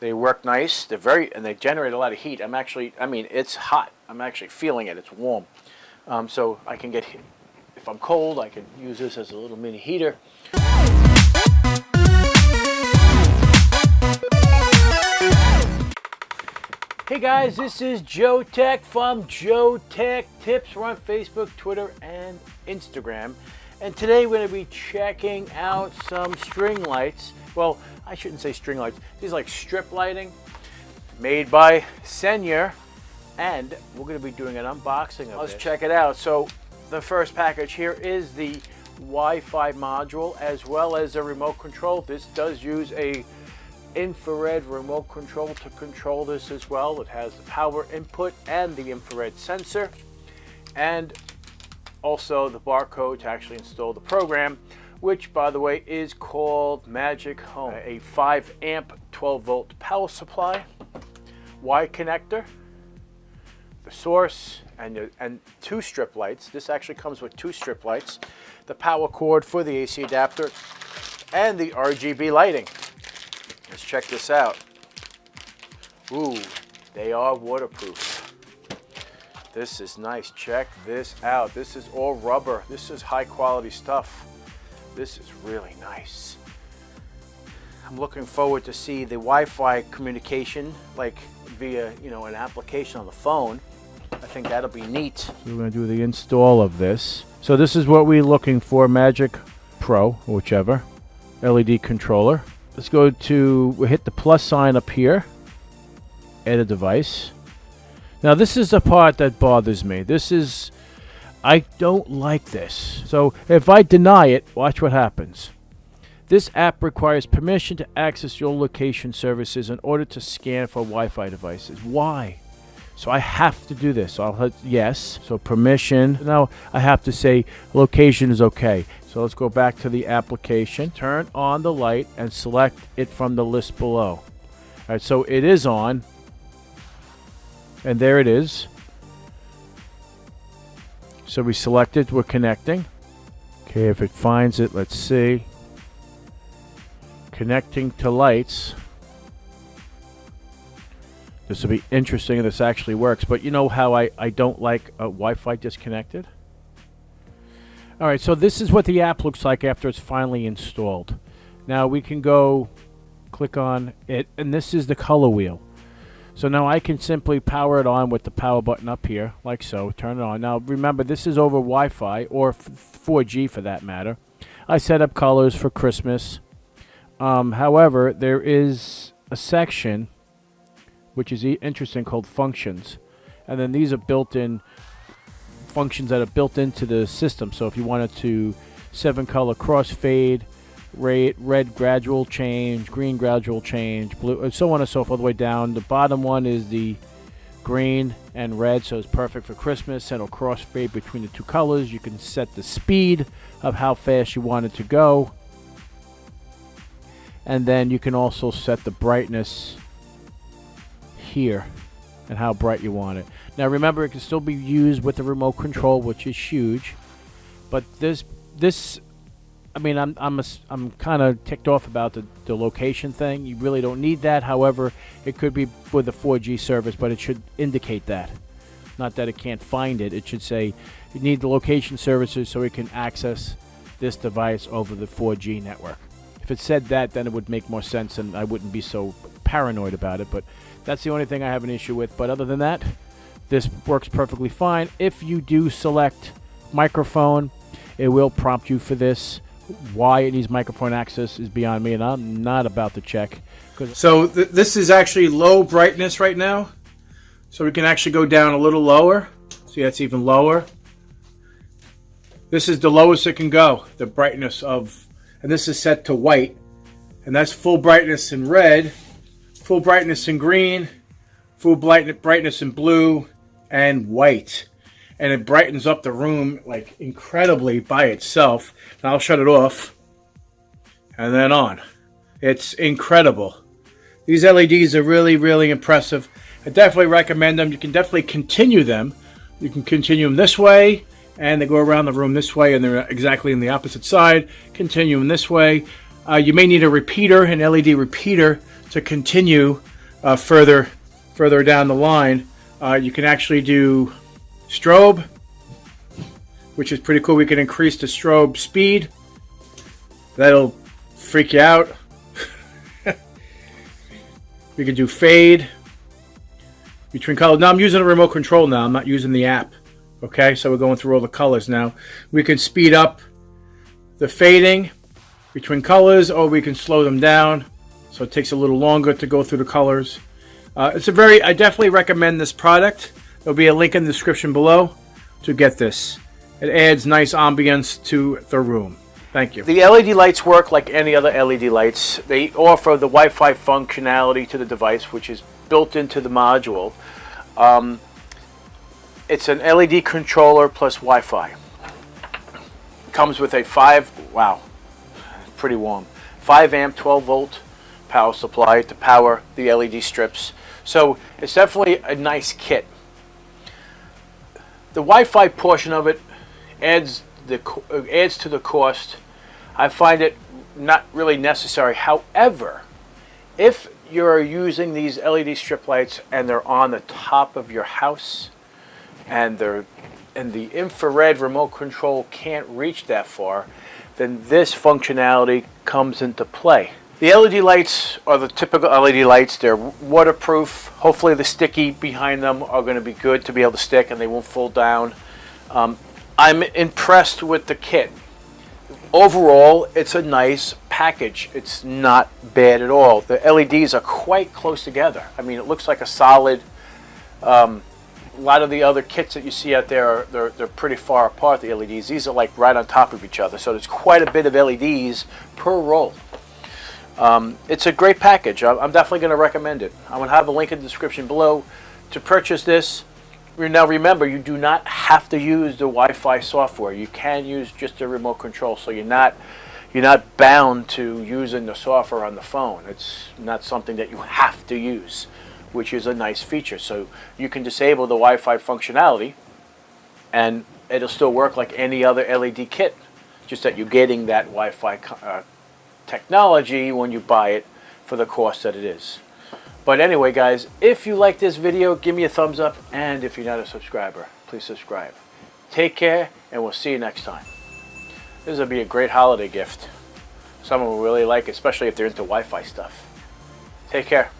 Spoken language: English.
They work nice. And they generate a lot of heat. It's hot. I'm actually feeling it. It's warm. So I can get, if I'm cold, I can use this as a little mini heater. Hey guys, this is Joe Tech from Joe Tech Tips. We're on Facebook, Twitter, and Instagram. And today we're going to be checking out some string lights. Well, I shouldn't say string lights. These are like strip lighting made by Sennyer. And we're going to be doing an unboxing of Let's check it out. So the first package here is the Wi-Fi module as well as a remote control. This does use a infrared remote control to control this as well. It has the power input and the infrared sensor, and also the barcode to actually install the program, which by the way is called Magic Home. A 5 amp 12 volt power supply, Y connector, the source, and 2 strip lights. This actually comes with 2 strip lights, the power cord for the AC adapter, and the RGB lighting. Let's check this out. Ooh, they are waterproof. This is nice. Check this out. This is all rubber. This is high quality stuff. This is really nice. I'm looking forward to see the Wi-Fi communication, like via, an application on the phone. I think that'll be neat. So we're going to do the install of this. So this is what we're looking for, Magic Pro, or whichever, LED controller. Let's go to, we'll hit the plus sign up here, add a device. Now this is the part that bothers me. I don't like this. So if I deny it, watch what happens. This app requires permission to access your location services in order to scan for Wi-Fi devices. Why? So I have to do this. So I'll hit yes. So permission. Now I have to say location is okay. So let's go back to the application. Turn on the light and select it from the list below. All right, so it is on. And there it is. So we select it. We're connecting. Okay, if it finds it, let's see. Connecting to lights. This will be interesting if this actually works. But you know how I don't like Wi-Fi disconnected? All right, so this is what the app looks like after it's finally installed. Now we can go click on it, and this is the color wheel. So now I can simply power it on with the power button up here, like so, turn it on. Now remember, this is over Wi-Fi, or 4G for that matter. I set up colors for Christmas. However, there is a section which is interesting called functions. And then these are built-in functions that are built into the system. So if you wanted to 7-color crossfade, red gradual change, green gradual change, blue, and so on and so forth all the way down. The bottom one is the green and red, so it's perfect for Christmas, and it'll crossfade between the 2 colors. You can set the speed of how fast you want it to go. And then you can also set the brightness here and how bright you want it. Now remember, it can still be used with the remote control, which is huge. But I'm kind of ticked off about the location thing. You really don't need that. However, it could be for the 4G service, but it should indicate that. Not that it can't find it. It should say you need the location services so it can access this device over the 4G network. If it said that, then it would make more sense and I wouldn't be so paranoid about it. But that's the only thing I have an issue with. But other than that, this works perfectly fine. If you do select microphone, it will prompt you for this. Why it needs microphone access is beyond me, and I'm not about to check. So this is actually low brightness right now. So we can actually go down a little lower. See, that's even lower. This is the lowest it can go, the brightness of, and this is set to white. And that's full brightness in red, full brightness in green, full brightness in blue, and white. And it brightens up the room like incredibly by itself. Now I'll shut it off and then on. It's incredible. These LEDs are really, really impressive. I definitely recommend them. You can definitely continue them. You can continue them this way, and they go around the room this way, and they're exactly in the opposite side. Continue them this way. You may need a repeater, an LED repeater, to continue further down the line. You can actually do strobe, which is pretty cool. We can increase the strobe speed. That'll freak you out. We can do fade between colors. Now I'm using a remote control now. I'm not using the app. Okay, so we're going through all the colors now. We can speed up the fading between colors, or we can slow them down, so it takes a little longer to go through the colors. I definitely recommend this product. There'll be a link in the description below to get this. It adds nice ambience to the room. Thank you. The LED lights work like any other LED lights. They offer the Wi-Fi functionality to the device, which is built into the module. It's an LED controller plus Wi-Fi. Comes with a 5 amp 12 volt power supply to power the LED strips. So it's definitely a nice kit. The Wi-Fi portion of it adds to the cost. I find it not really necessary. However, if you're using these LED strip lights and they're on the top of your house and the infrared remote control can't reach that far, then this functionality comes into play. The LED lights are the typical LED lights. They're waterproof. Hopefully the sticky behind them are going to be good to be able to stick and they won't fall down. I'm impressed with the kit. Overall, it's a nice package. It's not bad at all. The LEDs are quite close together. I mean, it looks like a solid. A lot of the other kits that you see out there, they're pretty far apart, the LEDs. These are like right on top of each other. So there's quite a bit of LEDs per roll. It's a great package. I'm definitely going to recommend it. I'm going to have a link in the description below to purchase this. Now remember, you do not have to use the Wi-Fi software. You can use just the remote control, so you're not bound to using the software on the phone. It's not something that you have to use, which is a nice feature. So you can disable the Wi-Fi functionality and it'll still work like any other LED kit, just that you're getting that Wi-Fi technology when you buy it for the cost that it is. But anyway, guys, if you like this video, give me a thumbs up, and if you're not a subscriber, please subscribe. Take care, and we'll see you next time. This will be a great holiday gift. Someone will really like it, especially if they're into Wi-Fi stuff. Take care.